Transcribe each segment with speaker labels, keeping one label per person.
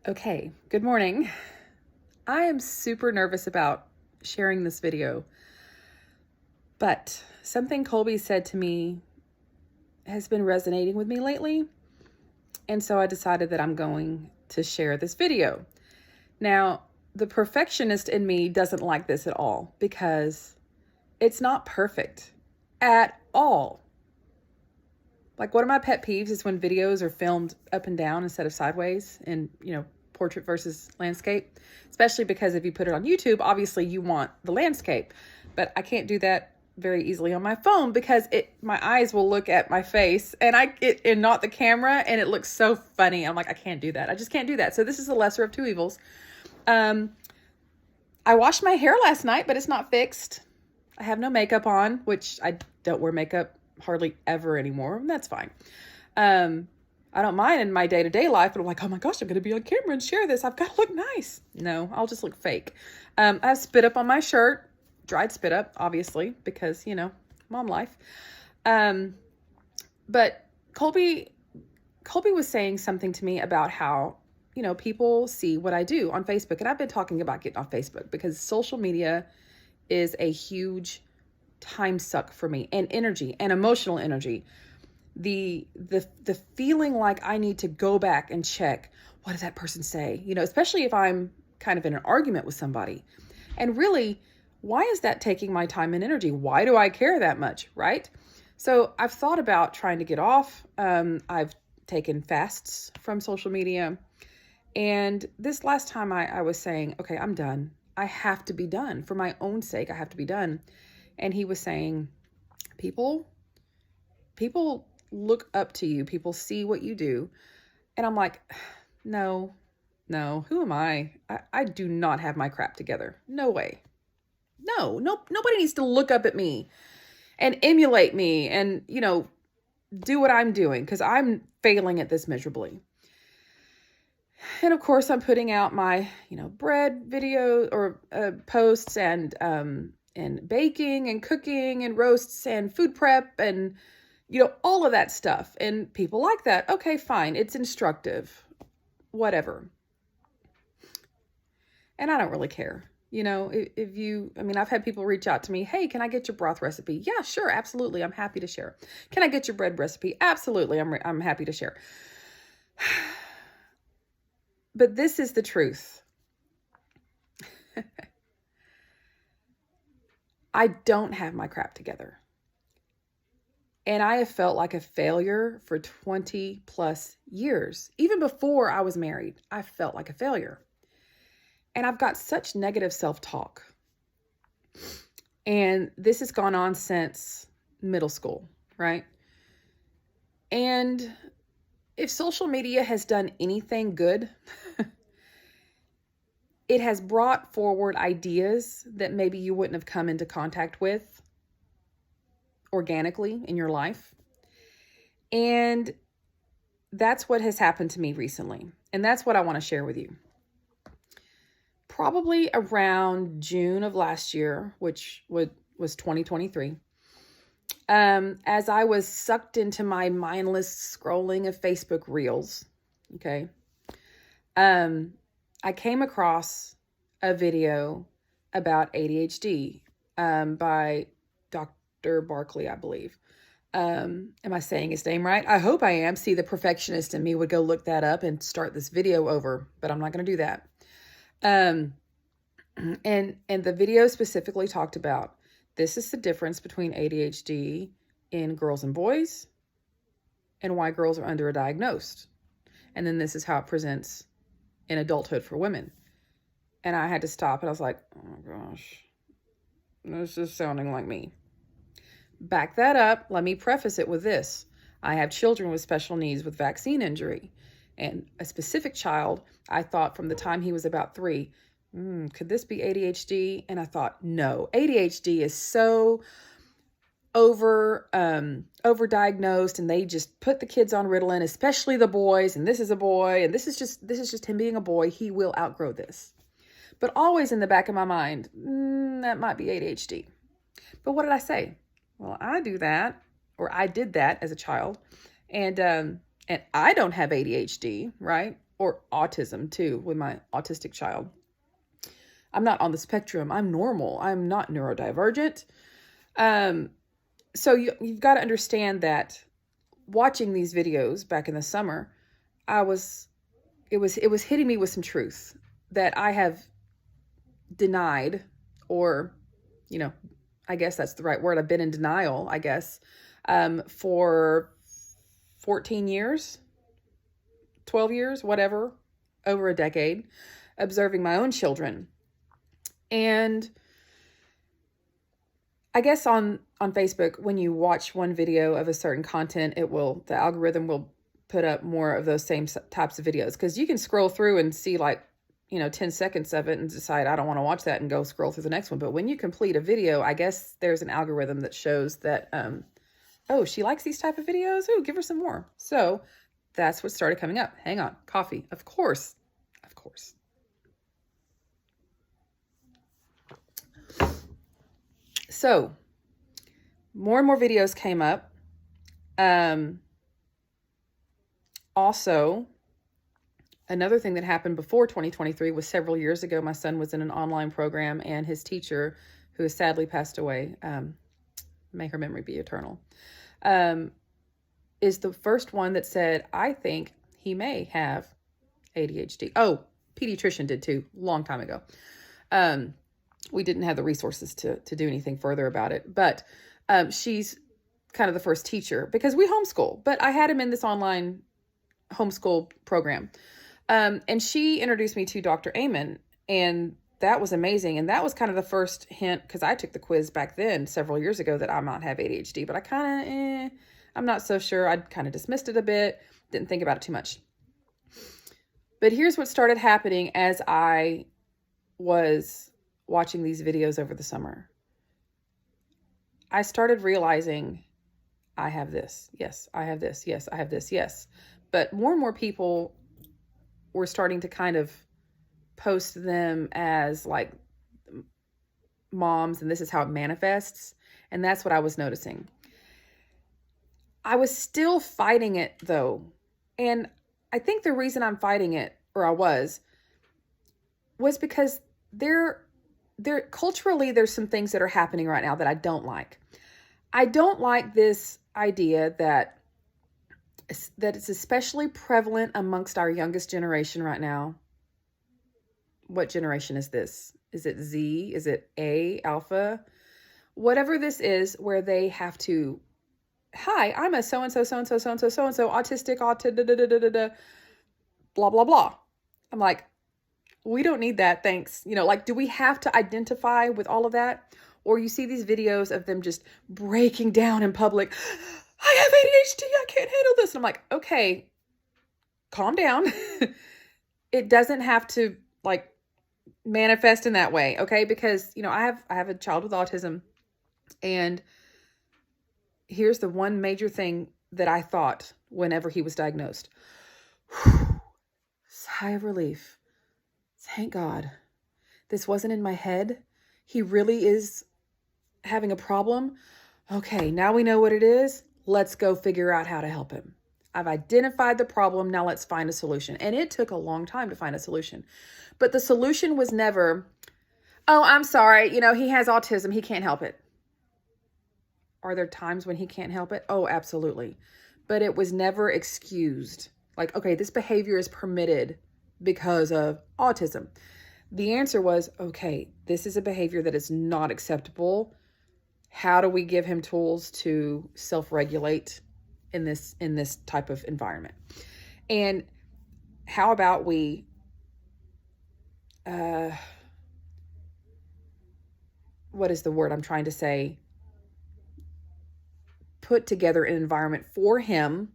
Speaker 1: Okay, good morning. I am super nervous about sharing this video, but something Colby said to me has been resonating with me lately, and so I decided that I'm going to share this video. Now, the perfectionist in me doesn't like this at all because it's not perfect at all. Like, one of my pet peeves is when videos are filmed up and down instead of sideways and, portrait versus landscape, especially because if you put it on YouTube, obviously you want the landscape, but I can't do that very easily on my phone because my eyes will look at my face and not the camera, and it looks so funny. I'm like, I can't do that. I just can't do that. So this is the lesser of two evils. I washed my hair last night, but it's not fixed. I have no makeup on, which I don't wear makeup hardly ever anymore, and that's fine. I don't mind in my day-to-day life, but I'm like, oh my gosh, I'm going to be on camera and share this. I've got to look nice. No, I'll just look fake. I have spit up on my shirt, dried spit up, obviously, because, mom life. But Colby was saying something to me about how, people see what I do on Facebook. And I've been talking about getting off Facebook because social media is a huge time suck for me, and energy and emotional energy. The feeling like I need to go back and check, what did that person say? Especially if I'm kind of in an argument with somebody. And really, why is that taking my time and energy? Why do I care that much, right? So I've thought about trying to get off. I've taken fasts from social media. And this last time I was saying, okay, I'm done. I have to be done. For my own sake, I have to be done. And he was saying, people look up to you. People see what you do. And I'm like, no, who am I? I do not have my crap together. No way. No, nobody needs to look up at me and emulate me and, do what I'm doing because I'm failing at this miserably. And of course, I'm putting out my, bread video or posts and baking and cooking and roasts and food prep and, all of that stuff. And people like that. Okay, fine. It's instructive, whatever. And I don't really care. I've had people reach out to me. Hey, can I get your broth recipe? Yeah, sure. Absolutely. I'm happy to share. Can I get your bread recipe? Absolutely. I'm happy to share. But this is the truth. I don't have my crap together. And I have felt like a failure for 20 plus years. Even before I was married, I felt like a failure. And I've got such negative self-talk. And this has gone on since middle school, right? And if social media has done anything good, it has brought forward ideas that maybe you wouldn't have come into contact with organically in your life. And that's what has happened to me recently. And that's what I want to share with you. Probably around June of last year, which was 2023, as I was sucked into my mindless scrolling of Facebook reels, okay, I came across a video about ADHD by Dr. Barkley, I believe. Am I saying his name right? I hope I am. See, the perfectionist in me would go look that up and start this video over, but I'm not going to do that. And the video specifically talked about, this is the difference between ADHD in girls and boys and why girls are underdiagnosed. And then this is how it presents in adulthood for women. And I had to stop and I was like, oh my gosh, this is sounding like me. Back that up. Let me preface it with this. I have children with special needs with vaccine injury, and a specific child, I thought from the time he was about 3, could this be ADHD? And I thought, no, ADHD is so overdiagnosed, and they just put the kids on Ritalin, especially the boys. And this is a boy, and this is just him being a boy. He will outgrow this. But always in the back of my mind, that might be ADHD. But what did I say? Well, I do that, or I did that as a child, and I don't have ADHD, right? or autism too, with my autistic child. I'm not on the spectrum. I'm normal. I'm not neurodivergent. So you've got to understand that watching these videos back in the summer, it was hitting me with some truth that I have denied, or, I guess that's the right word. I've been in denial, I guess, for 14 years, 12 years, whatever, over a decade, observing my own children. And I guess on Facebook, when you watch one video of a certain content, the algorithm will put up more of those same types of videos, because you can scroll through and see 10 seconds of it and decide, I don't want to watch that, and go scroll through the next one. But when you complete a video, I guess there's an algorithm that shows that, oh, she likes these type of videos. Oh, give her some more. So that's what started coming up. Hang on. Coffee. Of course. So more and more videos came up. Also, another thing that happened before 2023 was several years ago. My son was in an online program, and his teacher, who has sadly passed away, may her memory be eternal, is the first one that said, I think he may have ADHD. Oh, pediatrician did too, long time ago. We didn't have the resources to do anything further about it, but she's kind of the first teacher, because we homeschool, but I had him in this online homeschool program. And she introduced me to Dr. Amen, and that was amazing. And that was kind of the first hint, because I took the quiz back then several years ago, that I might have ADHD, but I'm not so sure. I'd kind of dismissed it a bit, didn't think about it too much. But here's what started happening as I was watching these videos over the summer. I started realizing, I have this. Yes, I have this. Yes, I have this. Yes. But more and more people were starting to kind of post them as like moms, and this is how it manifests. And that's what I was noticing. I was still fighting it though. And I think the reason I'm fighting it, or I was because there culturally, there's some things that are happening right now that I don't like. I don't like this idea that it's especially prevalent amongst our youngest generation right now. What generation is this? Is it Z? Is it A, Alpha? Whatever this is, where they have to, hi, I'm a so-and-so, so-and-so, so-and-so, so-and-so, autistic, blah, blah, blah. I'm like, we don't need that, thanks. Do we have to identify with all of that? Or you see these videos of them just breaking down in public. I have ADHD, I can't handle this. And I'm like, okay, calm down. It doesn't have to manifest in that way, okay? Because, I have a child with autism, and here's the one major thing that I thought whenever he was diagnosed. Sigh of relief. Thank God. This wasn't in my head. He really is having a problem. Okay, now we know what it is. Let's go figure out how to help him. I've identified the problem. Now let's find a solution. And it took a long time to find a solution. But the solution was never, oh, I'm sorry, he has autism. He can't help it. Are there times when he can't help it? Oh, absolutely. But it was never excused. Okay, this behavior is permitted because of autism. The answer was, okay, this is a behavior that is not acceptable. How do we give him tools to self-regulate in this type of environment? And how about we what is the word I'm trying to say? Put together an environment for him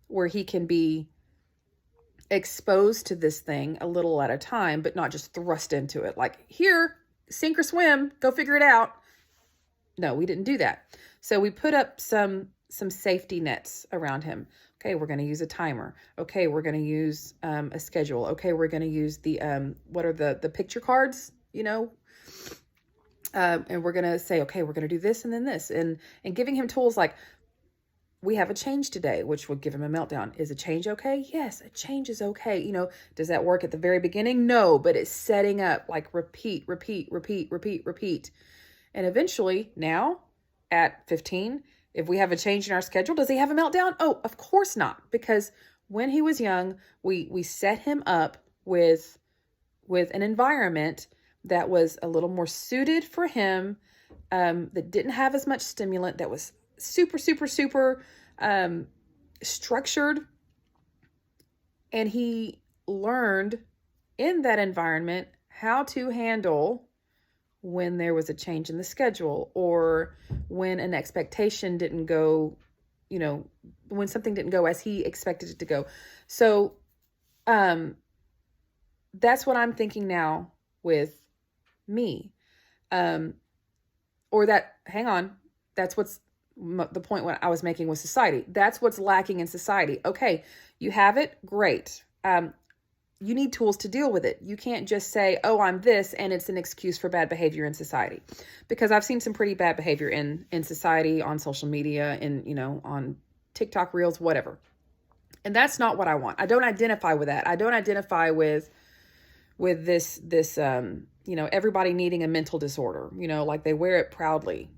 Speaker 1: where he can be exposed to this thing a little at a time, but not just thrust into it. Here, sink or swim, go figure it out. No, we didn't do that. So we put up some safety nets around him. Okay, we're going to use a timer. Okay, we're going to use a schedule. Okay, we're going to use the, what are the picture cards, and we're going to say, okay, we're going to do this and then this, and giving him tools like, we have a change today, which would give him a meltdown. Is a change okay? Yes, a change is okay. Does that work at the very beginning? No, but it's setting up, like, repeat, repeat, repeat, repeat, repeat. And eventually, now at 15, if we have a change in our schedule, does he have a meltdown? Oh, of course not. Because when he was young, we set him up with an environment that was a little more suited for him, that didn't have as much stimulant, that was super, super, super structured. And he learned in that environment how to handle when there was a change in the schedule, or when an expectation didn't go, when something didn't go as he expected it to go. So that's what I'm thinking now with me. That's what's the point what I was making with society. That's what's lacking in society. Okay, you have it, great. You need tools to deal with it. You can't just say, oh, I'm this, and it's an excuse for bad behavior in society. Because I've seen some pretty bad behavior in society, on social media, on TikTok reels, whatever. And that's not what I want. I don't identify with that. I don't identify with this everybody needing a mental disorder, like they wear it proudly.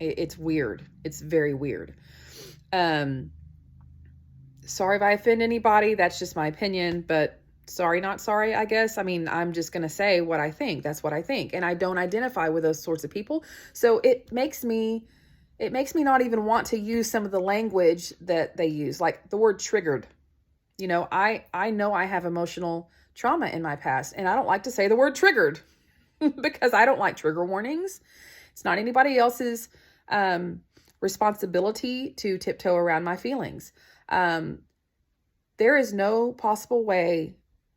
Speaker 1: It's weird. It's very weird. Sorry if I offend anybody. That's just my opinion, but sorry, not sorry, I guess. I mean, I'm just going to say what I think. That's what I think. And I don't identify with those sorts of people. So it makes me not even want to use some of the language that they use, like the word triggered. I know I have emotional trauma in my past, and I don't like to say the word triggered because I don't like trigger warnings. It's not anybody else's responsibility to tiptoe around my feelings. There is no possible way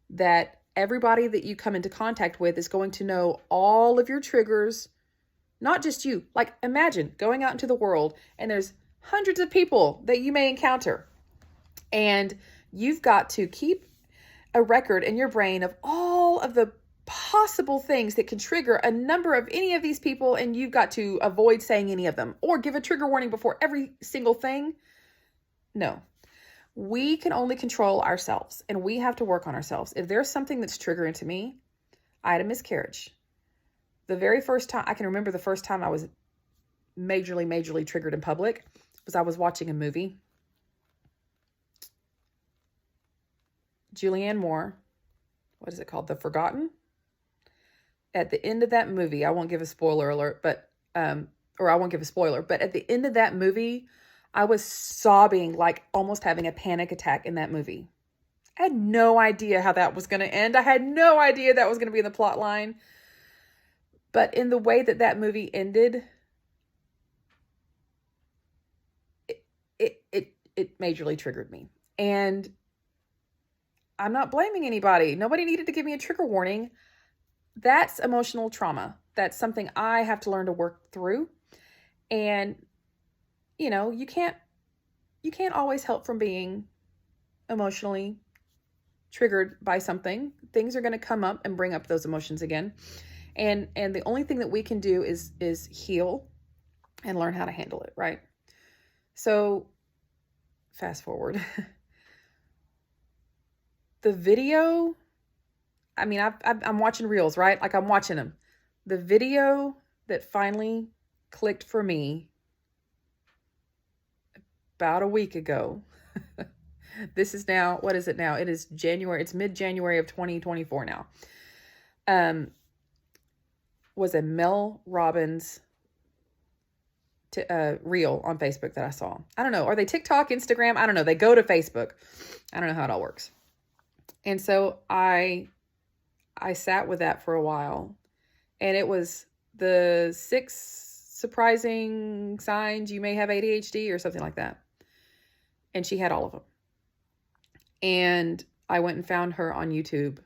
Speaker 1: that everybody that you come into contact with is going to know all of your triggers, not just you. Like, imagine going out into the world and there's hundreds of people that you may encounter, and you've got to keep a record in your brain of all of the possible things that can trigger a number of any of these people, and you've got to avoid saying any of them or give a trigger warning before every single thing. No. We can only control ourselves, and we have to work on ourselves. If there's something that's triggering to me, I had a miscarriage. The very first time, I can remember the first time I was majorly triggered in public was I was watching a movie. Julianne Moore, what is it called? The Forgotten? At the end of that movie, I won't give a spoiler alert, but at the end of that movie, I was sobbing, like almost having a panic attack in that movie. I had no idea how that was going to end. I had no idea that was going to be in the plot line. But in the way that movie ended, it majorly triggered me. And I'm not blaming anybody. Nobody needed to give me a trigger warning. That's emotional trauma. That's something I have to learn to work through. And you can't always help from being emotionally triggered by something. Things are going to come up and bring up those emotions again. And the only thing that we can do is heal and learn how to handle it, right? So fast forward. The video, I mean, I'm watching reels, right? Like, I'm watching them. The video that finally clicked for me about a week ago. This is now, what is it now? It is January. It's mid-January of 2024 now. Was a Mel Robbins reel on Facebook that I saw. I don't know. Are they TikTok, Instagram? I don't know. They go to Facebook. I don't know how it all works. And so I sat with that for a while, and it was the 6 surprising signs you may have ADHD or something like that. And she had all of them. And I went and found her on YouTube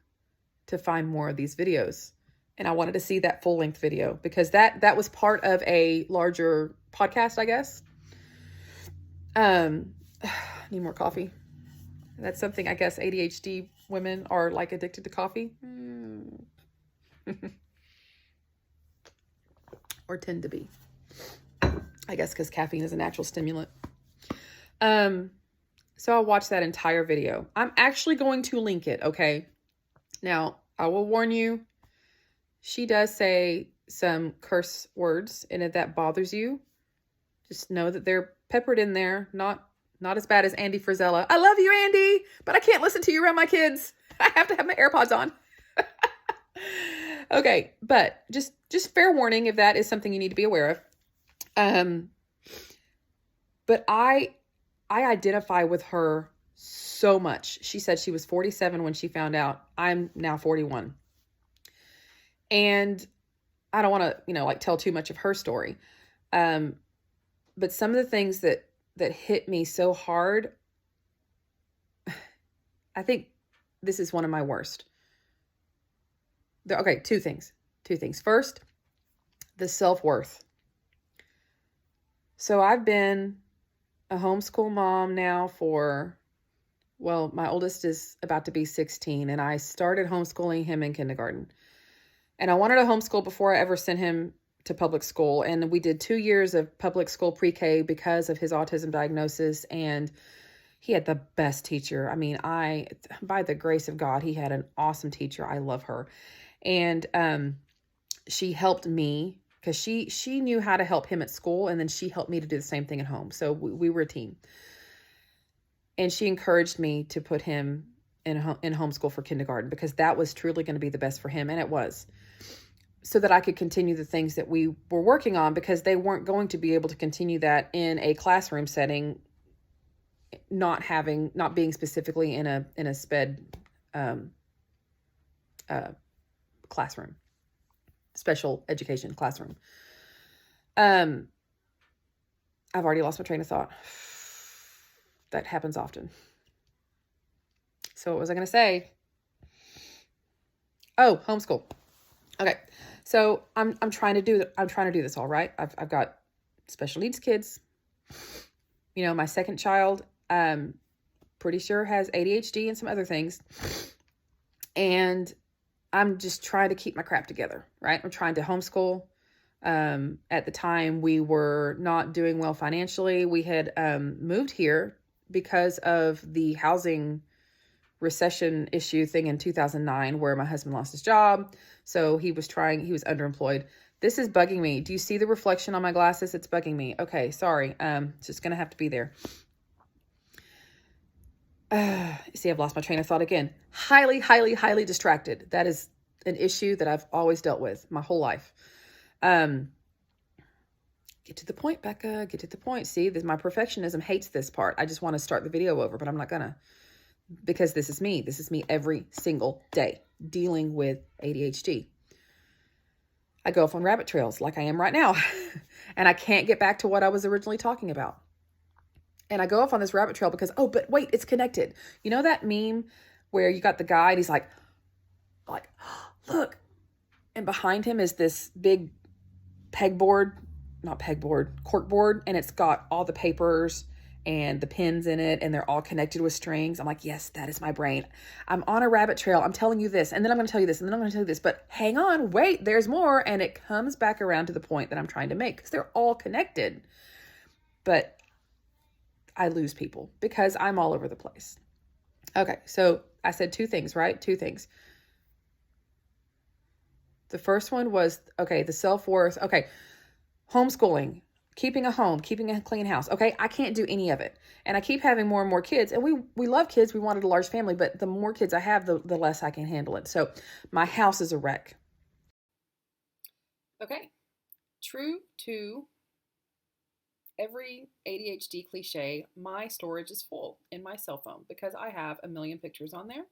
Speaker 1: to find more of these videos. And I wanted to see that full length video because that was part of a larger podcast, I guess. Need more coffee. That's something I guess ADHD women are like addicted to coffee. Or tend to be. I guess because caffeine is a natural stimulant. So I watched that entire video. I'm actually going to link it, okay? Now, I will warn you, she does say some curse words, and if that bothers you, just know that they're peppered in there. Not as bad as Andy Frizella. I love you, Andy, but I can't listen to you around my kids. I have to have my AirPods on. Okay, but just fair warning if that is something you need to be aware of. But I identify with her so much. She said she was 47 when she found out. I'm now 41. And I don't want to, like tell too much of her story. But some of the things that hit me so hard, I think this is one of my worst. Okay, two things. First, the self-worth. So I've been a homeschool mom now my oldest is about to be 16, and I started homeschooling him in kindergarten. And I wanted to homeschool before I ever sent him to public school. And we did 2 years of public school pre-K because of his autism diagnosis. And he had the best teacher. I mean, by the grace of God, he had an awesome teacher. I love her. And she helped me because she knew how to help him at school. And then she helped me to do the same thing at home. So we were a team. And she encouraged me to put him in homeschool for kindergarten because that was truly going to be the best for him. And it was. So that I could continue the things that we were working on, because they weren't going to be able to continue that in a classroom setting, not being specifically in a SPED classroom, special education classroom. I've already lost my train of thought. That happens often. So what was I going to say? Oh, homeschool. Okay. So I'm trying to do this all right. I've got special needs kids. My second child, pretty sure has ADHD and some other things. And I'm just trying to keep my crap together, right? I'm trying to homeschool. At the time, we were not doing well financially. We had moved here because of the housing recession issue thing in 2009, where my husband lost his job. So he was underemployed. This is bugging me. Do you see the reflection on my glasses? It's bugging me. Okay, sorry. It's just going to have to be there. See, I've lost my train of thought again. Highly, highly, highly distracted. That is an issue that I've always dealt with my whole life. Get to the point, Becca. Get to the point. See, my perfectionism hates this part. I just want to start the video over, but I'm not gonna, because this is me. This is me every single day dealing with ADHD. I go off on rabbit trails like I am right now, and I can't get back to what I was originally talking about. And I go off on this rabbit trail because, oh, but wait, it's connected. You know that meme where you got the guy and he's like, look, and behind him is this big corkboard, and it's got all the papers and the pins in it, and they're all connected with strings. I'm like, yes, that is my brain. I'm on a rabbit trail. I'm telling you this, and then I'm going to tell you this, and then I'm going to tell you this, but hang on, wait, there's more. And it comes back around to the point that I'm trying to make, because they're all connected. But I lose people because I'm all over the place. Okay, so I said two things, right? Two things. The first one was, the self-worth. Okay, homeschooling, keeping a home, keeping a clean house. Okay, I can't do any of it. And I keep having more and more kids. And we love kids. We wanted a large family. But the more kids I have, the less I can handle it. So my house is a wreck. Okay, true to every ADHD cliche, my storage is full in my cell phone because I have a million pictures on there.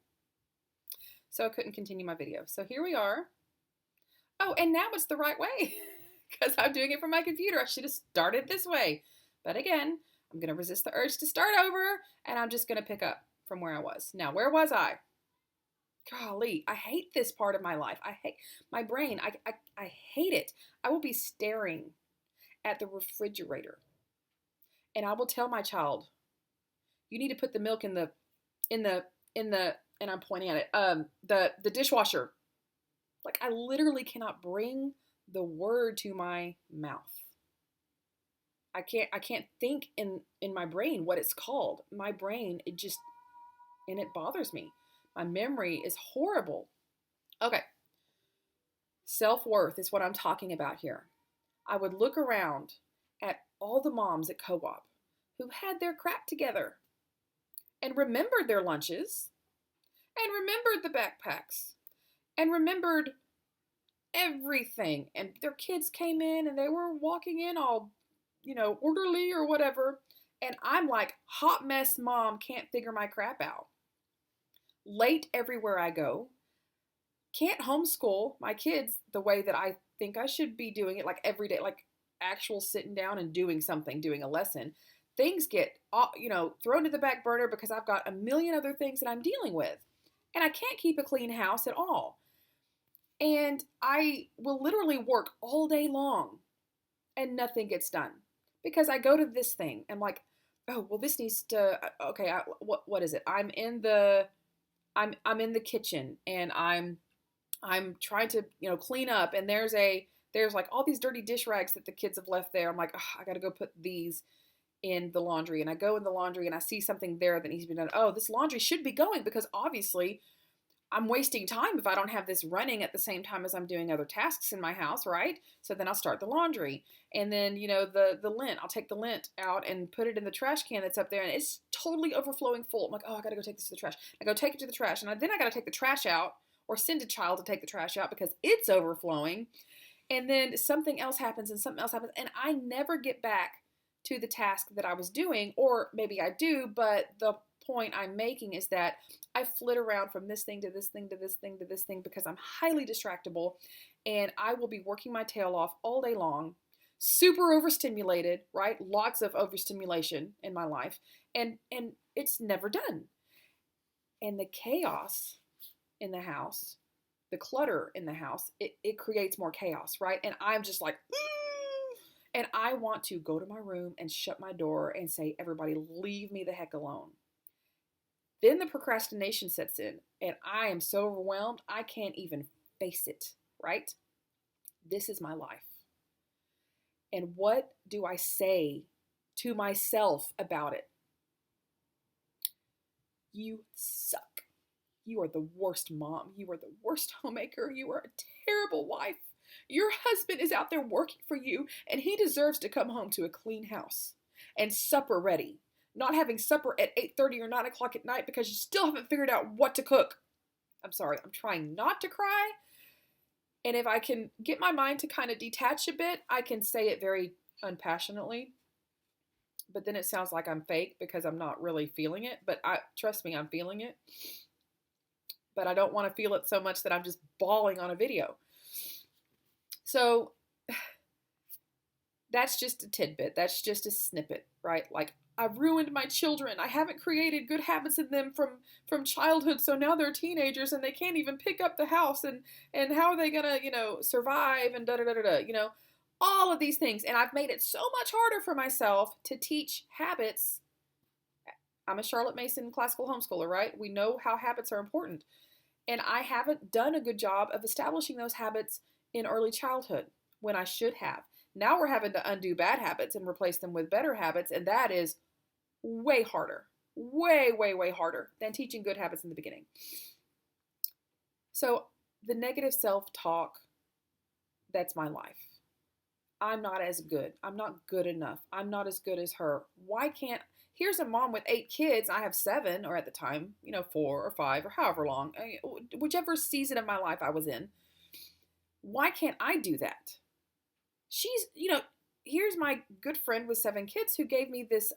Speaker 1: So I couldn't continue my video. So here we are. Oh, and now it's the right way because I'm doing it from my computer. I should have started this way. But again, I'm going to resist the urge to start over, and I'm just going to pick up from where I was. Now, where was I? Golly, I hate this part of my life. I hate my brain. I hate it. I will be staring at the refrigerator, and I will tell my child, you need to put the milk in the, and I'm pointing at it, the dishwasher. Like, I literally cannot bring the word to my mouth. I can't think in my brain what it's called. My brain, and it bothers me. My memory is horrible. Okay. Self-worth is what I'm talking about here. I would look around at all the moms at co-op who had their crap together and remembered their lunches and remembered the backpacks and remembered everything. And their kids came in and they were walking in all, orderly or whatever. And I'm like, hot mess mom, can't figure my crap out. Late everywhere I go. Can't homeschool my kids the way that I think I should be doing it, like every day, like actual sitting down and doing something, doing a lesson. Things get, thrown to the back burner because I've got a million other things that I'm dealing with. And I can't keep a clean house at all. And I will literally work all day long and nothing gets done because I go to this thing. I'm like, oh, well, this needs to, okay, what is it? I'm in the kitchen and I'm trying to, clean up, and there's like all these dirty dish rags that the kids have left there. I'm like, oh, I got to go put these in the laundry. And I go in the laundry and I see something there that needs to be done. Oh, this laundry should be going because obviously I'm wasting time if I don't have this running at the same time as I'm doing other tasks in my house, right? So then I'll start the laundry. And then, the lint, I'll take the lint out and put it in the trash can that's up there, and it's totally overflowing full. I'm like, oh, I got to go take this to the trash. I go take it to the trash, and then I got to take the trash out or send a child to take the trash out because it's overflowing. And then something else happens and something else happens, and I never get back to the task that I was doing, or maybe I do, but the point I'm making is that I flit around from this thing to this thing to this thing to this thing because I'm highly distractible, and I will be working my tail off all day long, super overstimulated, right? Lots of overstimulation in my life, and it's never done. And the chaos in the house, the clutter in the house, it creates more chaos, right? And I'm just like, and I want to go to my room and shut my door and say, everybody, leave me the heck alone. Then the procrastination sets in, and I am so overwhelmed, I can't even face it, right? This is my life. And what do I say to myself about it? You suck. You are the worst mom. You are the worst homemaker. You are a terrible wife. Your husband is out there working for you, and he deserves to come home to a clean house and supper ready. Not having supper at 8:30 or 9 o'clock at night because you still haven't figured out what to cook. I'm sorry, I'm trying not to cry. And if I can get my mind to kind of detach a bit, I can say it very unpassionately. But then it sounds like I'm fake because I'm not really feeling it. But trust me, I'm feeling it. But I don't want to feel it so much that I'm just bawling on a video. So that's just a tidbit. That's just a snippet, right? Like, I've ruined my children. I haven't created good habits in them from childhood, so now they're teenagers and they can't even pick up the house, and how are they gonna, survive, and da-da-da-da-da, all of these things. And I've made it so much harder for myself to teach habits. I'm a Charlotte Mason classical homeschooler, right? We know how habits are important. And I haven't done a good job of establishing those habits in early childhood when I should have. Now we're having to undo bad habits and replace them with better habits, and that is way harder, way, way, way harder than teaching good habits in the beginning. So the negative self-talk, that's my life. I'm not as good. I'm not good enough. I'm not as good as her. Here's a mom with 8 kids. I have 7, or at the time, 4 or 5 or however long, whichever season of my life I was in. Why can't I do that? Here's my good friend with 7 kids who gave me this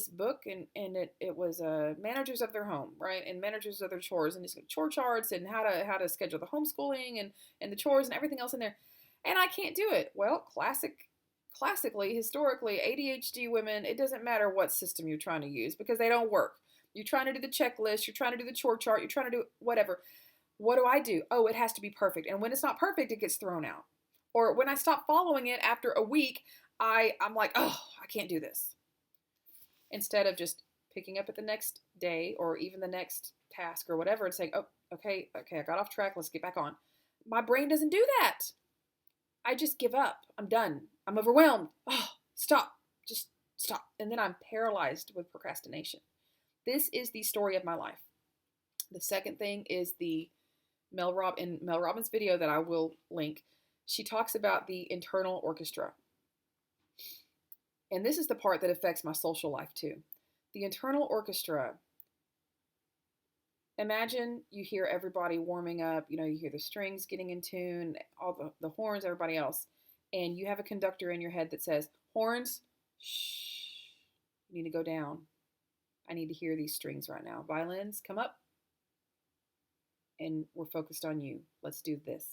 Speaker 1: book, and it was managers of their home, right? And managers of their chores, and it's chore charts and how to schedule the homeschooling and the chores and everything else in there. And I can't do it. Well, classically, historically, ADHD women, it doesn't matter what system you're trying to use because they don't work. You're trying to do the checklist, you're trying to do the chore chart, you're trying to do whatever. What do? Oh, it has to be perfect. And when it's not perfect, it gets thrown out. Or when I stop following it after a week, I'm like, oh, I can't do this. Instead of just picking up at the next day or even the next task or whatever and saying, oh, okay, I got off track, let's get back on. My brain doesn't do that. I just give up. I'm done. I'm overwhelmed. Oh, stop, just stop. And then I'm paralyzed with procrastination. This is the story of my life. The second thing is the Mel Robbins' video that I will link. She talks about the internal orchestra. And this is the part that affects my social life too. The internal orchestra. Imagine you hear everybody warming up, you hear the strings getting in tune, all the horns, everybody else. And you have a conductor in your head that says, horns, shh, you need to go down. I need to hear these strings right now. Violins, come up. And we're focused on you. Let's do this.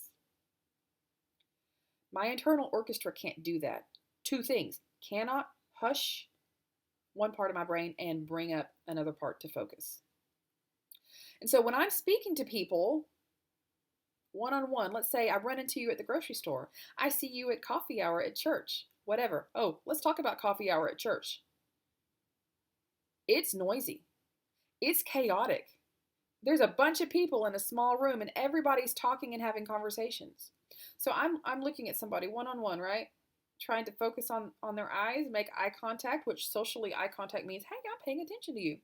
Speaker 1: My internal orchestra can't do that. Two things. Cannot hush one part of my brain and bring up another part to focus. And so when I'm speaking to people one-on-one, let's say I run into you at the grocery store. I see you at coffee hour at church, whatever. Oh, let's talk about coffee hour at church. It's noisy. It's chaotic. There's a bunch of people in a small room and everybody's talking and having conversations. So I'm looking at somebody one-on-one, right? Trying to focus on their eyes, make eye contact, which socially eye contact means, hey, I'm paying attention to you.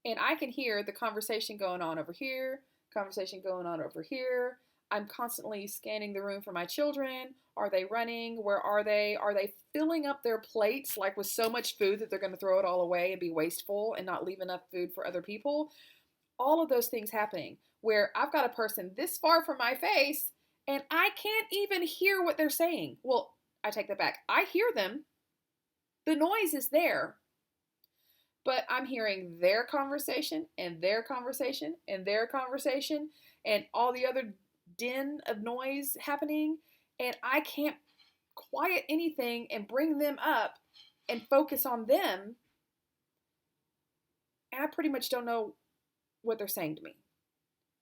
Speaker 1: And I can hear the conversation going on over here, conversation going on over here. I'm constantly scanning the room for my children. Are they running? Where are they? Are they filling up their plates like with so much food that they're going to throw it all away and be wasteful and not leave enough food for other people? All of those things happening where I've got a person this far from my face and I can't even hear what they're saying. Well, I take that back. I hear them. The noise is there. But I'm hearing their conversation and their conversation and their conversation and all the other din of noise happening. And I can't quiet anything and bring them up and focus on them. And I pretty much don't know what they're saying to me.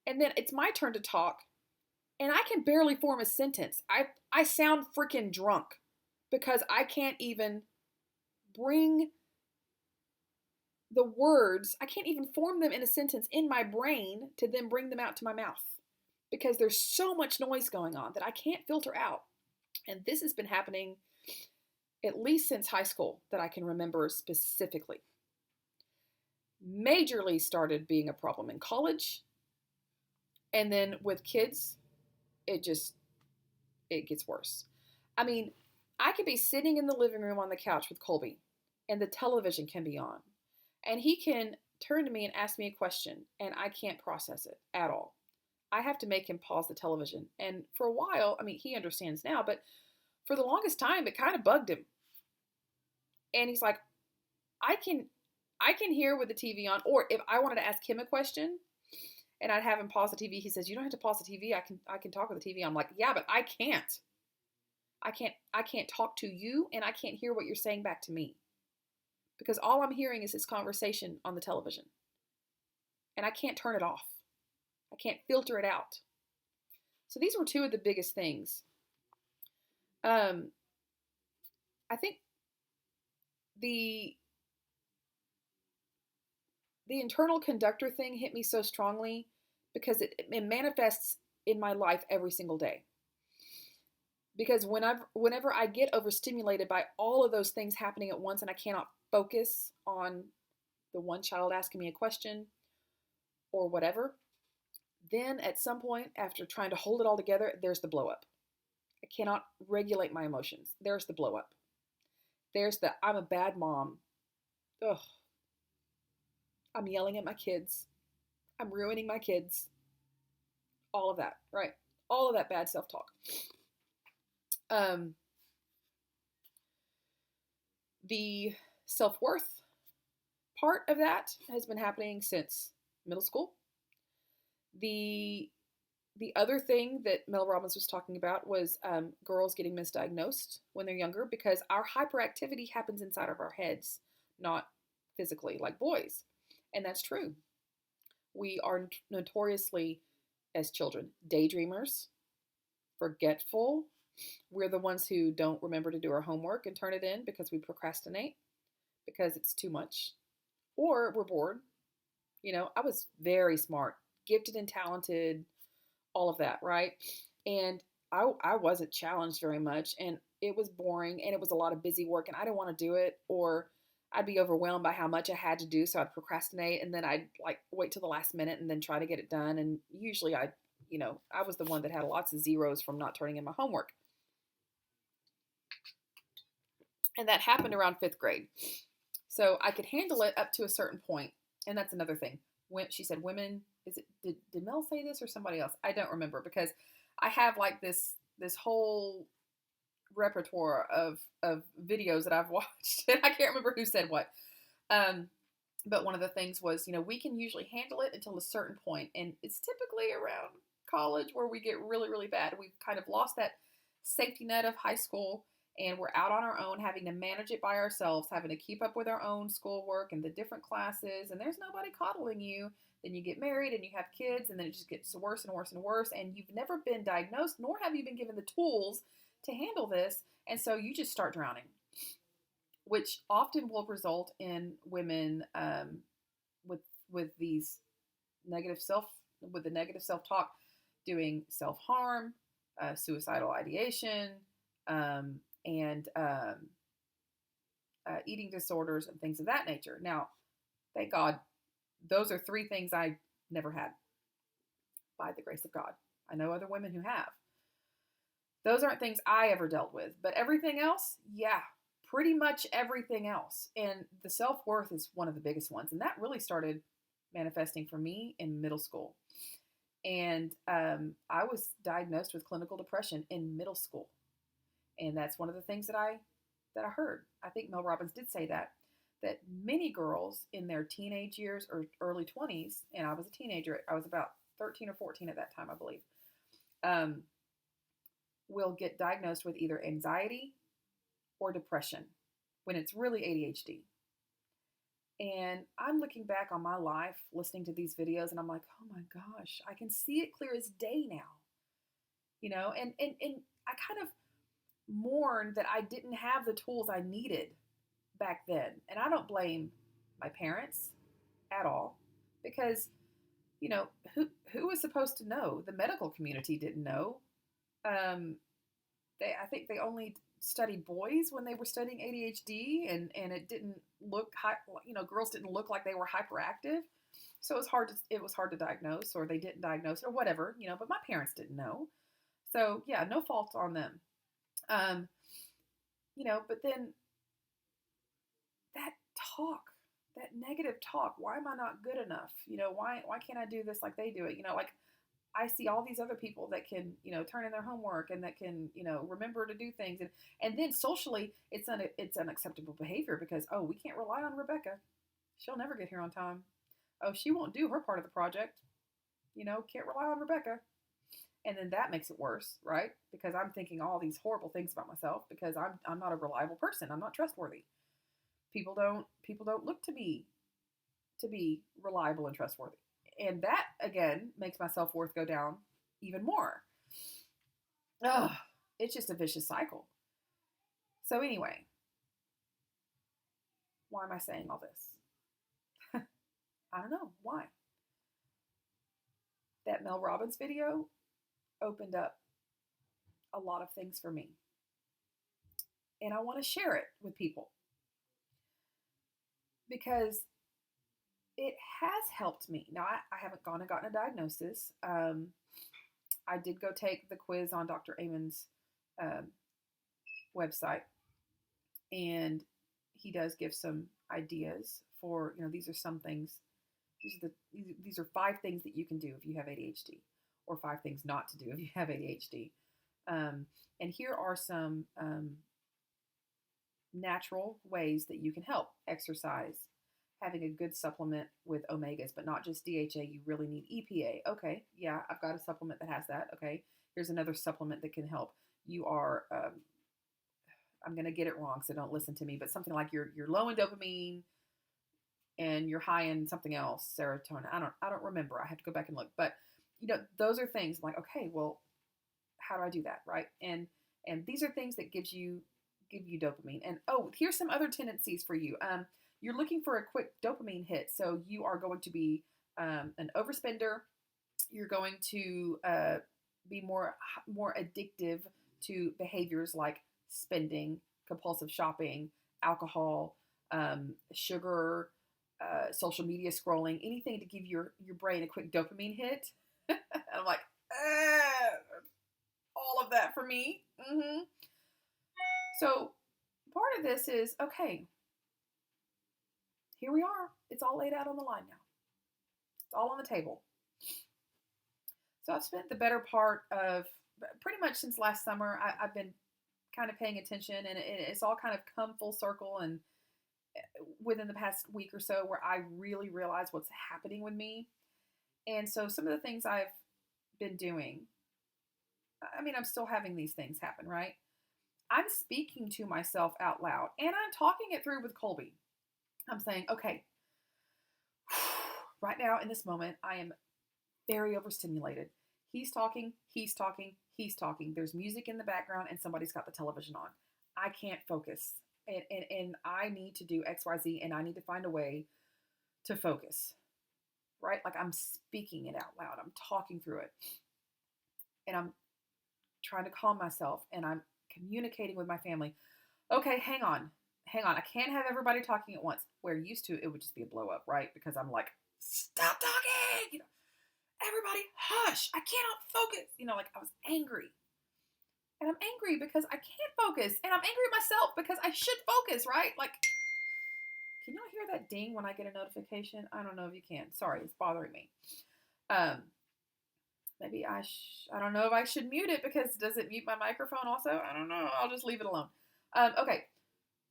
Speaker 1: And then it's my turn to talk. And I can barely form a sentence. I sound freaking drunk because I can't even bring the words, I can't even form them in a sentence in my brain to then bring them out to my mouth because there's so much noise going on that I can't filter out. And this has been happening at least since high school that I can remember specifically. Majorly started being a problem in college. And then with kids, it gets worse. I mean, I could be sitting in the living room on the couch with Colby and the television can be on. And he can turn to me and ask me a question, and I can't process it at all. I have to make him pause the television. And for a while, I mean, he understands now, but for the longest time, it kind of bugged him. And he's like, I can hear with the TV on, or if I wanted to ask him a question and I'd have him pause the TV, he says, you don't have to pause the TV. I can talk with the TV. I'm like, yeah, but I can't. I can't talk to you, and I can't hear what you're saying back to me. Because all I'm hearing is this conversation on the television. And I can't turn it off. I can't filter it out. So these were two of the biggest things. I think the internal conductor thing hit me so strongly because it manifests in my life every single day. Because whenever I get overstimulated by all of those things happening at once and I cannot focus on the one child asking me a question or whatever, then at some point after trying to hold it all together, there's the blow up. I cannot regulate my emotions. There's the blow up. There's the I'm a bad mom. Ugh. I'm yelling at my kids. I'm ruining my kids. All of that, right? All of that bad self-talk. The self-worth part of that has been happening since middle school. The other thing that Mel Robbins was talking about was girls getting misdiagnosed when they're younger because our hyperactivity happens inside of our heads, not physically like boys. And that's true. We are notoriously, as children, daydreamers, forgetful. We're the ones who don't remember to do our homework and turn it in because we procrastinate because it's too much. Or we're bored. I was very smart, gifted and talented, all of that, right? And I wasn't challenged very much. And it was boring and it was a lot of busy work and I didn't want to do it, or I'd be overwhelmed by how much I had to do, so I'd procrastinate and then I'd like wait till the last minute and then try to get it done. And usually I was the one that had lots of zeros from not turning in my homework. And that happened around 5th grade. So I could handle it up to a certain point. And that's another thing. When she said women, did Mel say this or somebody else? I don't remember, because I have like this whole repertoire of videos that I've watched, and I can't remember who said what. But one of the things was, we can usually handle it until a certain point, and it's typically around college where we get really, really bad. We've kind of lost that safety net of high school, and we're out on our own, having to manage it by ourselves, having to keep up with our own schoolwork and the different classes, and there's nobody coddling you. Then you get married and you have kids, and then it just gets worse and worse and worse, and you've never been diagnosed, nor have you been given the tools to handle this, and so you just start drowning, which often will result in women with these negative the negative self-talk, doing self-harm, suicidal ideation, and eating disorders and things of that nature. Now, thank God, those are 3 things I never had, by the grace of God. I know other women who have. Those aren't things I ever dealt with, but everything else, yeah, pretty much everything else. And the self-worth is one of the biggest ones. And that really started manifesting for me in middle school. And I was diagnosed with clinical depression in middle school. And that's one of the things that I heard. I think Mel Robbins did say that many girls in their teenage years or early 20s, and I was a teenager, I was about 13 or 14 at that time, I believe, will get diagnosed with either anxiety or depression when it's really ADHD. And I'm looking back on my life, listening to these videos, and I'm like, oh my gosh, I can see it clear as day now, and I kind of mourn that I didn't have the tools I needed back then. And I don't blame my parents at all, because, who was supposed to know? The medical community didn't know. I think they only studied boys when they were studying ADHD, and it didn't look girls didn't look like they were hyperactive. So it was hard to diagnose, or they didn't diagnose, or whatever, but my parents didn't know. So yeah, no fault on them. But then that negative talk, why am I not good enough? Why can't I do this like they do it? Like I see all these other people that can, turn in their homework and that can, remember to do things. And then socially, it's unacceptable behavior because, oh, we can't rely on Rebecca. She'll never get here on time. Oh, she won't do her part of the project. Can't rely on Rebecca. And then that makes it worse, right? Because I'm thinking all these horrible things about myself because I'm not a reliable person. I'm not trustworthy. People don't look to me to be reliable and trustworthy. And that, again, makes my self-worth go down even more. Ugh, it's just a vicious cycle. So anyway, why am I saying all this? I don't know. Why? That Mel Robbins video opened up a lot of things for me. And I want to share it with people because it has helped me. Now, I haven't gone and gotten a diagnosis. I did go take the quiz on Dr. Amen's website, and he does give some ideas for, these are some things. These are 5 things that you can do if you have ADHD, or 5 things not to do if you have ADHD. And here are some natural ways that you can help: exercise, having a good supplement with omegas, but not just DHA. You really need EPA. Okay, yeah, I've got a supplement that has that. Okay, here's another supplement that can help. You are, I'm going to get it wrong, so don't listen to me, but something like you're low in dopamine and you're high in something else, serotonin. I don't remember. I have to go back and look. But those are things like, okay, well, how do I do that, right? And these are things that give you dopamine. And oh, here's some other tendencies for you. You're looking for a quick dopamine hit, so you are going to be an overspender. You're going to be more addictive to behaviors like spending, compulsive shopping, alcohol, sugar, social media scrolling, anything to give your brain a quick dopamine hit. I'm like, all of that for me. So part of this is, okay, here we are. It's all laid out on the line now. It's all on the table. So I've spent the better part of pretty much since last summer, I've been kind of paying attention, and it's all kind of come full circle, and within the past week or so where I really realized what's happening with me. And so some of the things I've been doing, I mean, I'm still having these things happen, right? I'm speaking to myself out loud, and I'm talking it through with Colby. I'm saying, okay, right now in this moment, I am very overstimulated. He's talking, he's talking, he's talking. There's music in the background, and somebody's got the television on. I can't focus. And I need to do X, Y, Z, and I need to find a way to focus, right? Like I'm speaking it out loud. I'm talking through it. And I'm trying to calm myself, and I'm communicating with my family. Okay, hang on. I can't have everybody talking at once. Where used to, it would just be a blow up, right? Because I'm like, stop talking! Everybody hush. I cannot focus. Like I was angry. And I'm angry because I can't focus. And I'm angry at myself because I should focus, right? Like, can y'all hear that ding when I get a notification? I don't know if you can. Sorry, it's bothering me. Maybe I don't know if I should mute it because does it mute my microphone also? I don't know. I'll just leave it alone. Okay.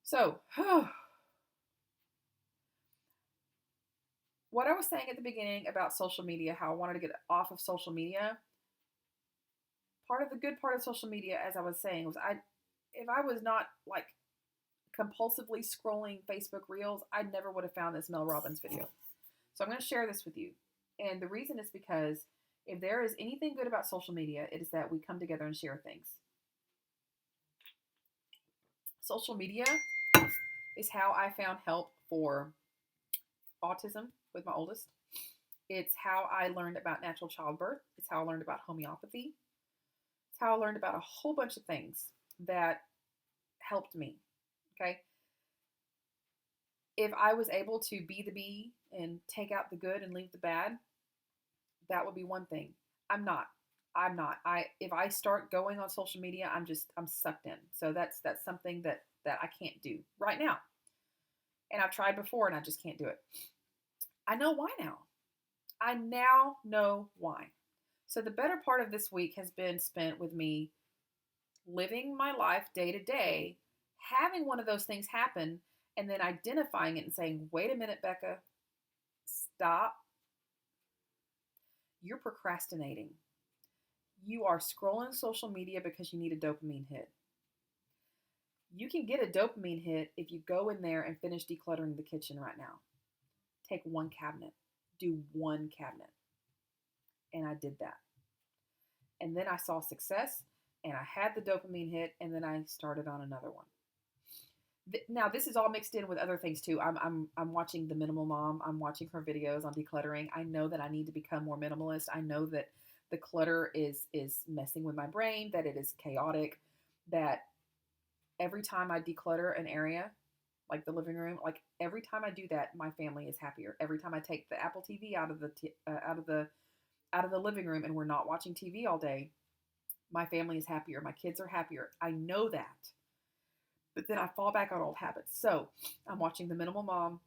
Speaker 1: So, what I was saying at the beginning about social media, how I wanted to get off of social media, part of the good part of social media, as I was saying, was if I was not like compulsively scrolling Facebook Reels, I never would have found this Mel Robbins video. So I'm going to share this with you. And the reason is because if there is anything good about social media, it is that we come together and share things. Social media is how I found help for autism with my oldest. It's how I learned about natural childbirth. It's how I learned about homeopathy. It's how I learned about a whole bunch of things that helped me. Okay. If I was able to be the bee and take out the good and leave the bad, that would be one thing. I'm not. If I start going on social media, I'm sucked in. So that's something that I can't do right now. And I've tried before and I just can't do it. I know why now. I now know why. So the better part of this week has been spent with me living my life day to day, having one of those things happen, and then identifying it and saying, wait a minute, Becca, stop. You're procrastinating. You are scrolling social media because you need a dopamine hit. You can get a dopamine hit if you go in there and finish decluttering the kitchen right now. Take one cabinet. Do one cabinet. And I did that. And then I saw success and I had the dopamine hit and then I started on another one. Now this is all mixed in with other things too. I'm watching The Minimal Mom. I'm watching her videos on decluttering. I know that I need to become more minimalist. I know that the clutter is messing with my brain, that it is chaotic, that every time I declutter an area, like the living room, like every time I do that, my family is happier. Every time I take the Apple TV out of the living room and we're not watching TV all day, my family is happier. My kids are happier. I know that. But then I fall back on old habits. So I'm watching The Minimal Mom.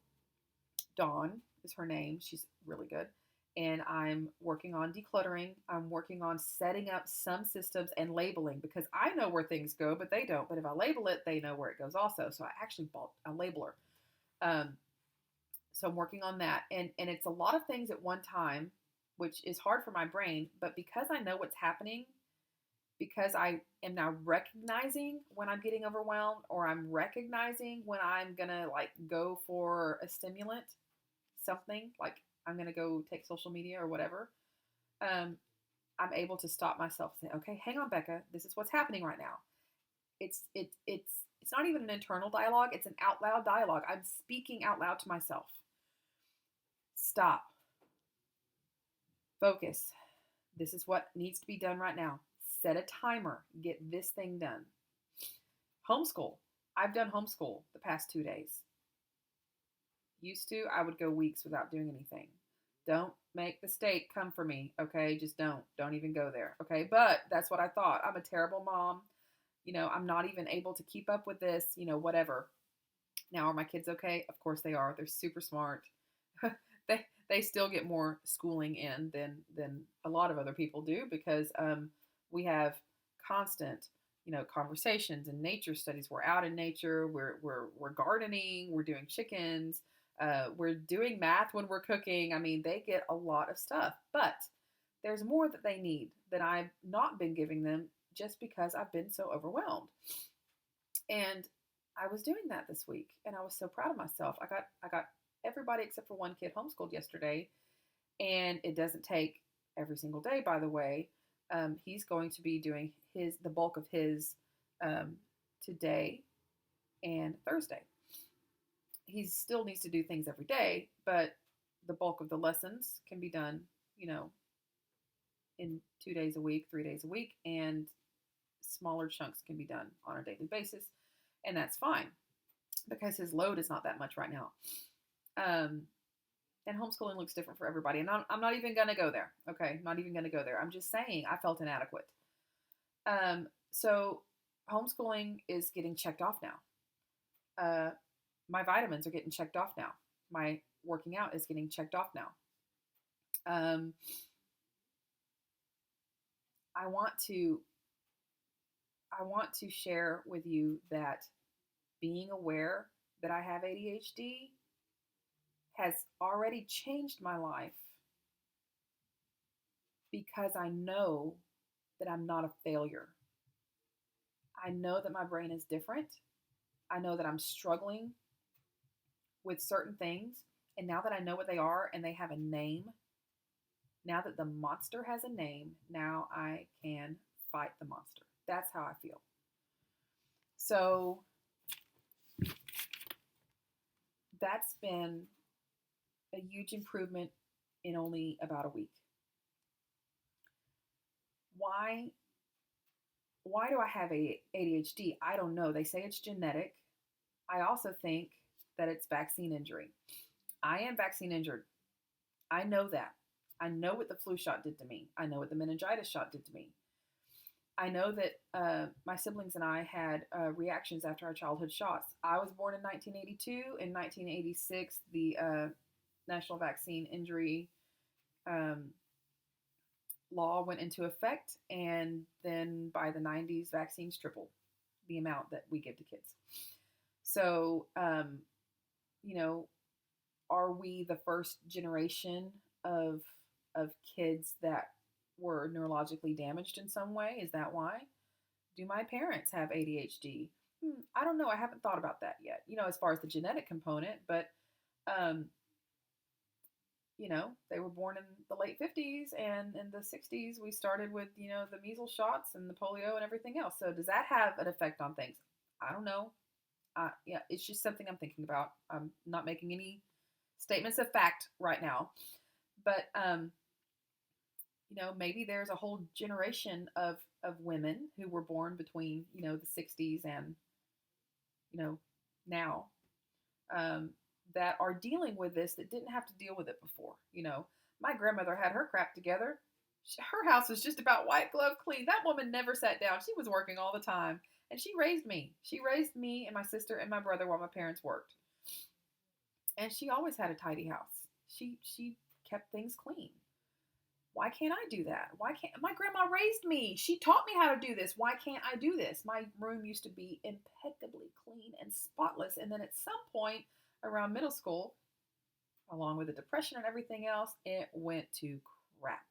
Speaker 1: Dawn is her name. She's really good. And I'm working on decluttering. I'm working on setting up some systems and labeling because I know where things go, but they don't. But if I label it, they know where it goes also. So I actually bought a labeler. So I'm working on that. And it's a lot of things at one time, which is hard for my brain. But because I know what's happening, because I am now recognizing when I'm getting overwhelmed or I'm recognizing when I'm going to like go for a stimulant, something like I'm going to go take social media or whatever. I'm able to stop myself and say, okay, hang on, Becca, this is what's happening right now. It's not even an internal dialogue. It's an out loud dialogue. I'm speaking out loud to myself. Stop. Focus. This is what needs to be done right now. Set a timer. Get this thing done. Homeschool. I've done homeschool the past 2 days. Used to, I would go weeks without doing anything. Don't make the state come for me, okay? Just don't. Don't even go there, okay? But that's what I thought. I'm a terrible mom. I'm not even able to keep up with this, whatever. Now, are my kids okay? Of course they are. They're super smart. they still get more schooling in than a lot of other people do because we have constant conversations and nature studies. We're out in nature. We're gardening. We're doing chickens. We're doing math when we're cooking. I mean, they get a lot of stuff, but there's more that they need that I've not been giving them just because I've been so overwhelmed. And I was doing that this week, and I was so proud of myself. I got everybody except for one kid homeschooled yesterday, and it doesn't take every single day, by the way. He's going to be doing the bulk of his today and Thursday. He still needs to do things every day, but the bulk of the lessons can be done, in 2 days a week, 3 days a week, and smaller chunks can be done on a daily basis. And that's fine because his load is not that much right now. And homeschooling looks different for everybody. And I'm not even going to go there. Okay. Not even going to go there. I'm just saying I felt inadequate. So homeschooling is getting checked off now. My vitamins are getting checked off now. My working out is getting checked off now. I want to share with you that being aware that I have ADHD has already changed my life because I know that I'm not a failure. I know that my brain is different. I know that I'm struggling with certain things. And now that I know what they are and they have a name, now that the monster has a name, now I can fight the monster. That's how I feel. So that's been a huge improvement in only about a week. Why do I have ADHD? I don't know. They say it's genetic. I also think that it's vaccine injury. I am vaccine injured. I know that. I know what the flu shot did to me. I know what the meningitis shot did to me. I know that my siblings and I had reactions after our childhood shots. I was born in 1982. In 1986, the National Vaccine Injury law went into effect, and then by the 90s, vaccines tripled the amount that we give to kids. So, are we the first generation of kids that were neurologically damaged in some way? Is that why? Do my parents have ADHD? I don't know. I haven't thought about that yet, as far as the genetic component, but, they were born in the late 50s, and in the 60s, we started with, the measles shots and the polio and everything else. So does that have an effect on things? I don't know. Yeah, it's just something I'm thinking about. I'm not making any statements of fact right now, but, maybe there's a whole generation of women who were born between, the 60s and, now, that are dealing with this that didn't have to deal with it before. My grandmother had her crap together. Her house was just about white glove clean. That woman never sat down. She was working all the time. And she raised me. She raised me and my sister and my brother while my parents worked. And she always had a tidy house. She kept things clean. Why can't I do that? Why can't my grandma raised me? She taught me how to do this. Why can't I do this? My room used to be impeccably clean and spotless. And then at some point around middle school, along with the depression and everything else, it went to crap.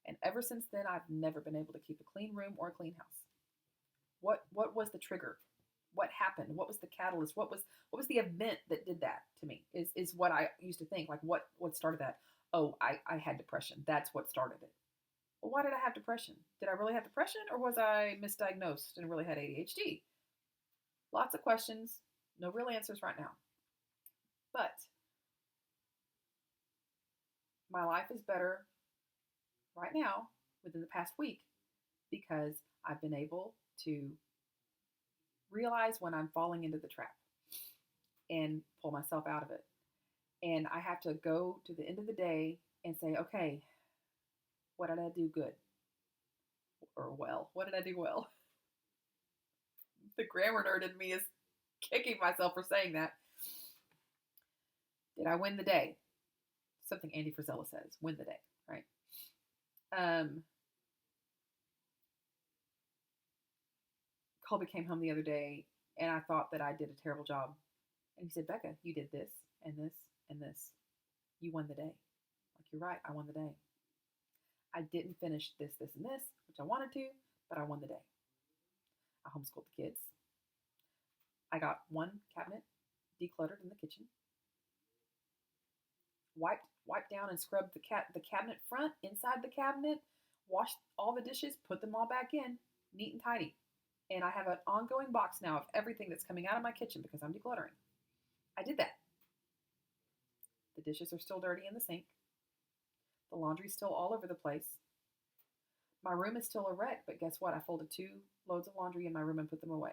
Speaker 1: And ever since then, I've never been able to keep a clean room or a clean house. What was the trigger? What happened? What was the catalyst? What was the event that did that to me? Is what I used to think. Like what started that? Oh, I had depression. That's what started it. Well, why did I have depression? Did I really have depression, or was I misdiagnosed and really had ADHD? Lots of questions, no real answers right now. But my life is better right now within the past week because I've been able to realize when I'm falling into the trap and pull myself out of it. And I have to go to the end of the day and say, okay, what did I do good? Or well? What did I do well? The grammar nerd in me is kicking myself for saying that. Did I win the day? Something Andy Frisella says, win the day, right? Colby came home the other day and I thought that I did a terrible job. And he said, Becca, you did this and this and this. You won the day. Like, you're right, I won the day. I didn't finish this, this, and this, which I wanted to, but I won the day. I homeschooled the kids. I got one cabinet decluttered in the kitchen. Wiped down and scrubbed the cabinet front, inside the cabinet, washed all the dishes, put them all back in, neat and tidy. And I have an ongoing box now of everything that's coming out of my kitchen because I'm decluttering. I did that. The dishes are still dirty in the sink. The laundry's still all over the place. My room is still a wreck, but guess what? I folded 2 loads of laundry in my room and put them away.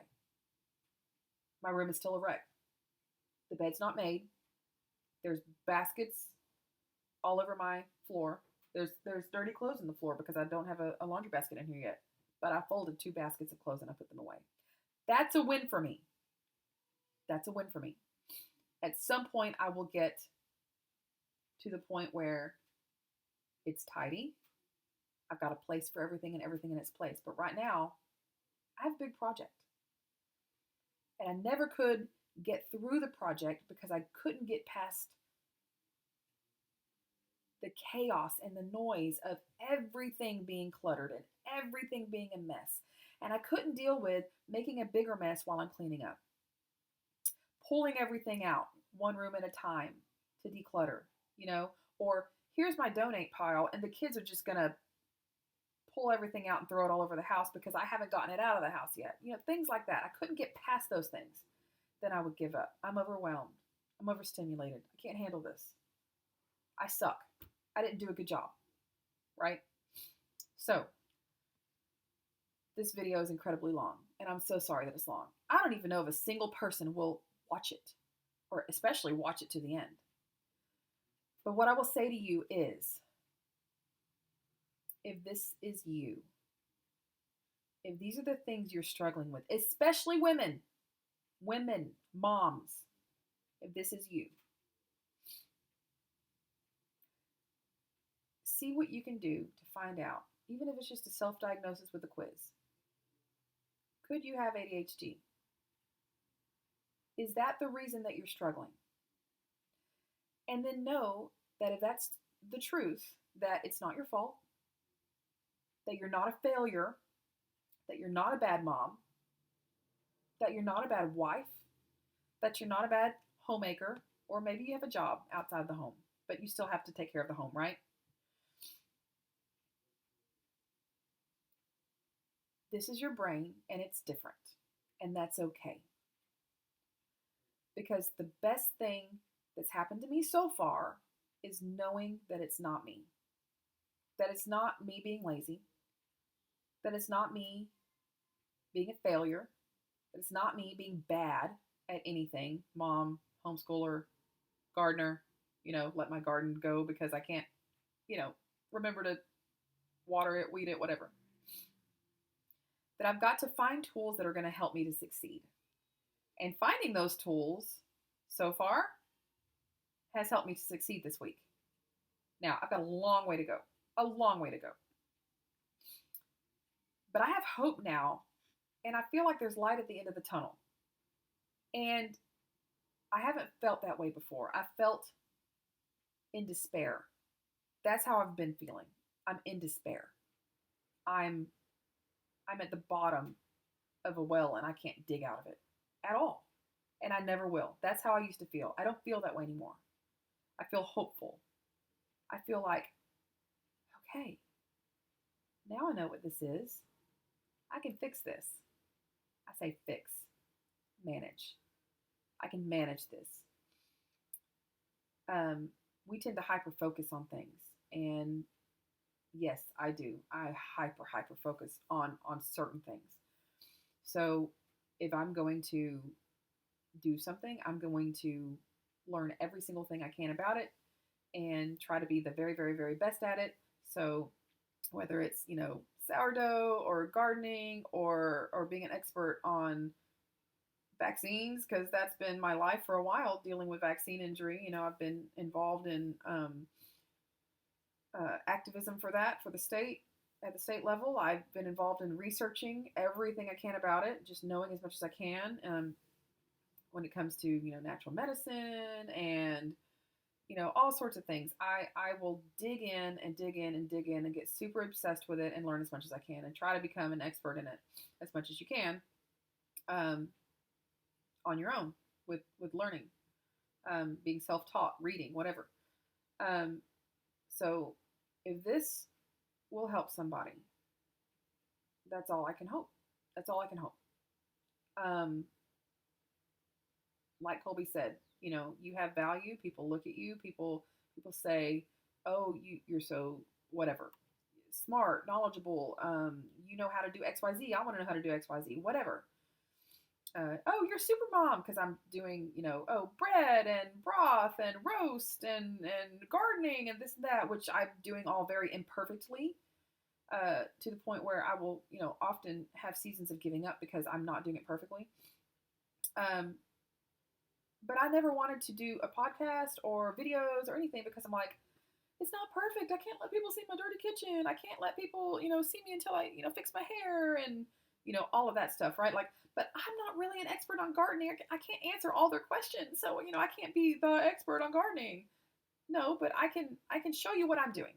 Speaker 1: My room is still a wreck. The bed's not made. There's baskets all over my floor. There's dirty clothes on the floor because I don't have a laundry basket in here yet. But I folded 2 baskets of clothes and I put them away. That's a win for me. That's a win for me. At some point, I will get to the point where it's tidy. I've got a place for everything and everything in its place. But right now, I have a big project. And I never could get through the project because I couldn't get past the chaos and the noise of everything being cluttered and everything being a mess. And I couldn't deal with making a bigger mess while I'm cleaning up. Pulling everything out one room at a time to declutter, or here's my donate pile and the kids are just going to pull everything out and throw it all over the house because I haven't gotten it out of the house yet. Things like that. I couldn't get past those things. Then I would give up. I'm overwhelmed. I'm overstimulated. I can't handle this. I suck. I didn't do a good job, right? So this video is incredibly long, and I'm so sorry that it's long. I don't even know if a single person will watch it, or especially watch it to the end. But what I will say to you is, if this is you, if these are the things you're struggling with, especially women, moms, if this is you, see what you can do to find out, even if it's just a self-diagnosis with a quiz. Could you have ADHD? Is that the reason that you're struggling? And then know that if that's the truth, that it's not your fault, that you're not a failure, that you're not a bad mom, that you're not a bad wife, that you're not a bad homemaker, or maybe you have a job outside the home, but you still have to take care of the home, right? This is your brain and it's different, and that's okay. Because the best thing that's happened to me so far is knowing that it's not me. That it's not me being lazy. That it's not me being a failure. That it's not me being bad at anything. Mom, homeschooler, gardener, let my garden go because I can't, remember to water it, weed it, whatever. That I've got to find tools that are going to help me to succeed. And finding those tools so far has helped me to succeed this week. Now, I've got a long way to go. But I have hope now, and I feel like there's light at the end of the tunnel. And I haven't felt that way before. I felt in despair. That's how I've been feeling. I'm in despair. I'm at the bottom of a well and I can't dig out of it at all. And I never will. That's how I used to feel. I don't feel that way anymore. I feel hopeful. I feel like, okay, now I know what this is. I can fix this. I say fix, manage. I can manage this. We tend to hyper focus on things, and yes, I do. I hyper focus on certain things. So if I'm going to do something, I'm going to learn every single thing I can about it and try to be the very, very, very best at it. So whether it's, sourdough or gardening or being an expert on vaccines, because that's been my life for a while, dealing with vaccine injury. I've been involved in activism for that for the state. At the state level, I've been involved in researching everything I can about it, just knowing as much as I can. When it comes to natural medicine and all sorts of things, I will dig in and dig in and dig in and get super obsessed with it and learn as much as I can and try to become an expert in it as much as you can, on your own with learning, being self-taught, reading, whatever. So if this will help somebody, that's all I can hope. That's all I can hope. Like Colby said, you have value. People look at you. People say, "Oh, you're so whatever, smart, knowledgeable. You know how to do X, Y, Z. I want to know how to do X, Y, Z. Whatever. Oh, you're super mom because I'm doing, bread and broth and roast and gardening and this and that, which I'm doing all very imperfectly, to the point where I will, often have seasons of giving up because I'm not doing it perfectly. But I never wanted to do a podcast or videos or anything because I'm like, it's not perfect. I can't let people see my dirty kitchen. I can't let people, see me until I, fix my hair and, all of that stuff, right? Like, but I'm not really an expert on gardening. I can't answer all their questions. So, I can't be the expert on gardening. No, but I can show you what I'm doing.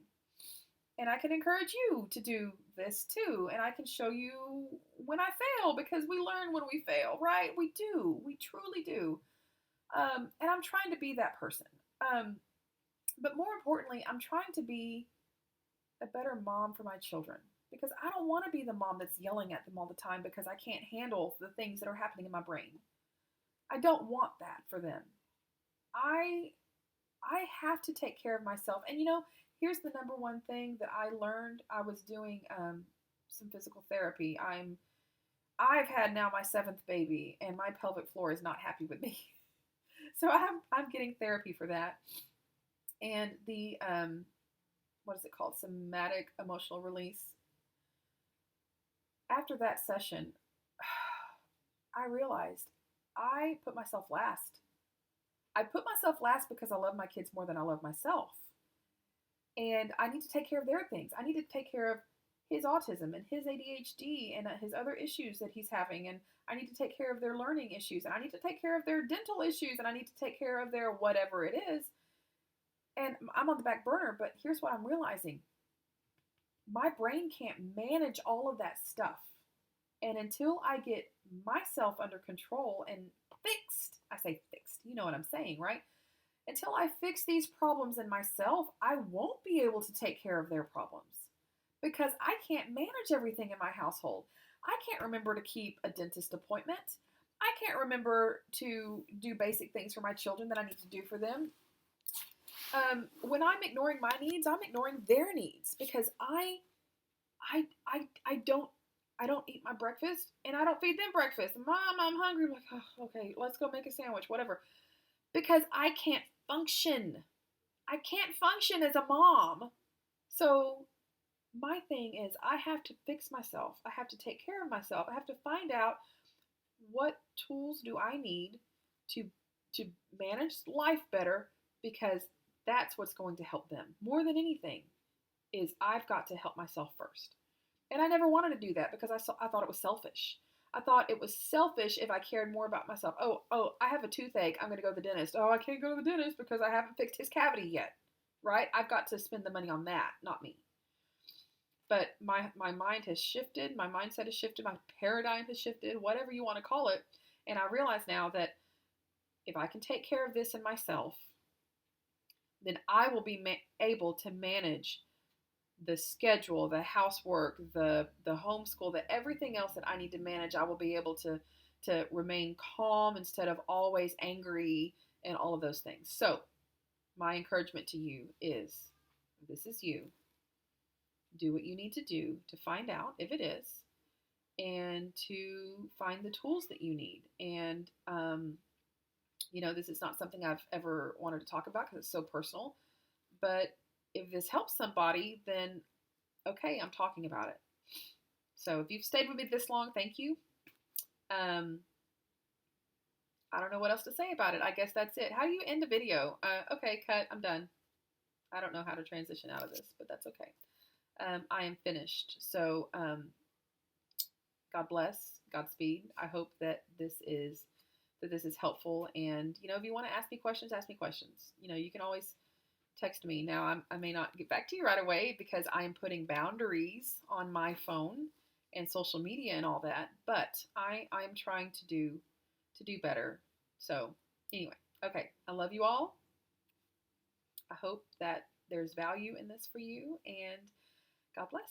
Speaker 1: And I can encourage you to do this too. And I can show you when I fail, because we learn when we fail, right? We do. We truly do. And I'm trying to be that person. But more importantly, I'm trying to be a better mom for my children, because I don't want to be the mom that's yelling at them all the time because I can't handle the things that are happening in my brain. I don't want that for them. I have to take care of myself. And here's the number one thing that I learned. I was doing some physical therapy. I've had now my 7th baby, and my pelvic floor is not happy with me. So I'm getting therapy for that. And the what is it called? Somatic emotional release. After that session, I realized I put myself last. I put myself last because I love my kids more than I love myself. And I need to take care of their things. I need to take care of his autism and his ADHD and his other issues that he's having. And I need to take care of their learning issues. And I need to take care of their dental issues. And I need to take care of their whatever it is. And I'm on the back burner. But here's what I'm realizing. My brain can't manage all of that stuff. And until I get myself under control and fixed, I say fixed, you know what I'm saying, right? Until I fix these problems in myself, I won't be able to take care of their problems, because I can't manage everything in my household. I can't remember to keep a dentist appointment. I can't remember to do basic things for my children that I need to do for them. When I'm ignoring my needs, I'm ignoring their needs, because I don't eat my breakfast, and I don't feed them breakfast. Mom, I'm hungry. I'm like, oh, okay, let's go make a sandwich, whatever. Because I can't function. I can't function as a mom. So my thing is, I have to fix myself. I have to take care of myself. I have to find out what tools do I need to manage life better, because that's what's going to help them. More than anything is I've got to help myself first. And I never wanted to do that because I thought it was selfish. I thought it was selfish if I cared more about myself. Oh, I have a toothache. I'm going to go to the dentist. Oh, I can't go to the dentist because I haven't fixed his cavity yet. Right? I've got to spend the money on that, not me. But my mind has shifted. My mindset has shifted. My paradigm has shifted, whatever you want to call it. And I realize now that if I can take care of this in myself, then I will be able to manage the schedule, the housework, the homeschool, everything else that I need to manage. I will be able to remain calm instead of always angry and all of those things. So my encouragement to you is, this is you. Do what you need to do to find out if it is, and to find the tools that you need. And, this is not something I've ever wanted to talk about because it's so personal. But if this helps somebody, then okay, I'm talking about it. So if you've stayed with me this long, thank you. I don't know what else to say about it. I guess that's it. How do you end a video? Okay, cut. I'm done. I don't know how to transition out of this, but that's okay. I am finished. So God bless. Godspeed. I hope that this is helpful. And if you want to ask me questions, ask me questions. You can always text me. Now I may not get back to you right away because I am putting boundaries on my phone and social media and all that. But I am trying to do better. So anyway, okay. I love you all. I hope that there's value in this for you, and God bless.